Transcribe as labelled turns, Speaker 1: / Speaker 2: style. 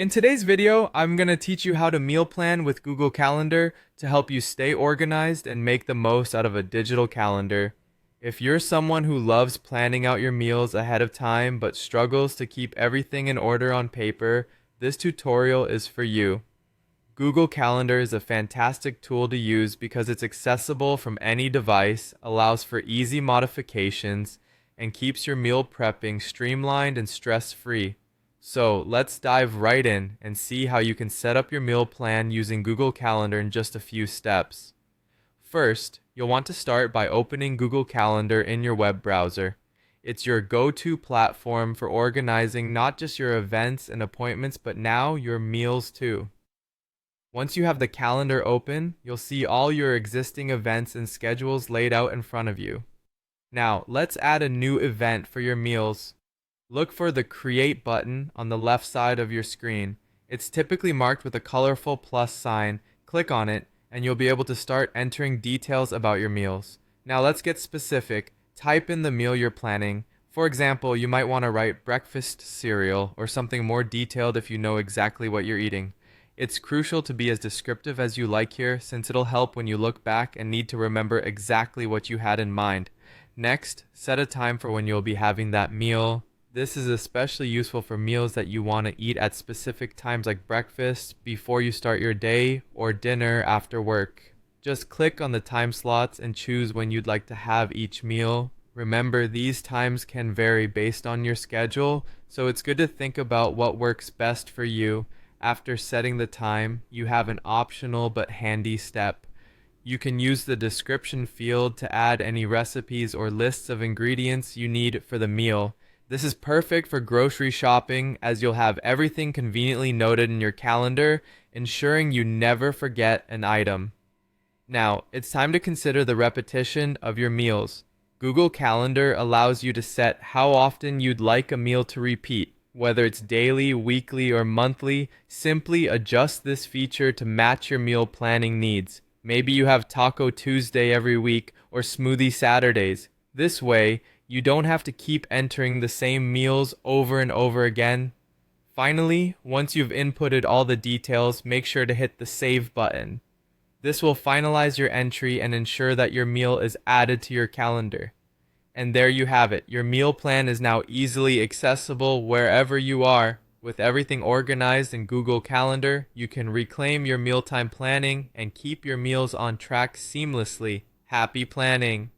Speaker 1: In today's video, I'm going to teach you how to meal plan with Google Calendar to help you stay organized and make the most out of a digital calendar. If you're someone who loves planning out your meals ahead of time but struggles to keep everything in order on paper, this tutorial is for you. Google Calendar is a fantastic tool to use because it's accessible from any device, allows for easy modifications, and keeps your meal prepping streamlined and stress-free. So let's dive right in and see how you can set up your meal plan using Google Calendar in just a few steps. First, you'll want to start by opening Google Calendar in your web browser. It's your go-to platform for organizing not just your events and appointments, but now your meals too. Once you have the calendar open, you'll see all your existing events and schedules laid out in front of you. Now, let's add a new event for your meals. Look for the Create button on the left side of your screen. It's typically marked with a colorful plus sign. Click on it, and you'll be able to start entering details about your meals. Now let's get specific. Type in the meal you're planning. For example, you might want to write breakfast cereal or something more detailed if you know exactly what you're eating. It's crucial to be as descriptive as you like here, since it'll help when you look back and need to remember exactly what you had in mind. Next, set a time for when you'll be having that meal. This is especially useful for meals that you want to eat at specific times like breakfast, before you start your day, or dinner after work. Just click on the time slots and choose when you'd like to have each meal. Remember, these times can vary based on your schedule, so it's good to think about what works best for you. After setting the time, you have an optional but handy step. You can use the description field to add any recipes or lists of ingredients you need for the meal. This is perfect for grocery shopping, as you'll have everything conveniently noted in your calendar, ensuring you never forget an item. Now, it's time to consider the repetition of your meals. Google Calendar allows you to set how often you'd like a meal to repeat. Whether it's daily, weekly, or monthly, simply adjust this feature to match your meal planning needs. Maybe you have Taco Tuesday every week or Smoothie Saturdays. This way, you don't have to keep entering the same meals over and over again. Finally, once you've inputted all the details, make sure to hit the Save button. This will finalize your entry and ensure that your meal is added to your calendar. And there you have it. Your meal plan is now easily accessible wherever you are. With everything organized in Google Calendar, you can reclaim your mealtime planning and keep your meals on track seamlessly. Happy planning!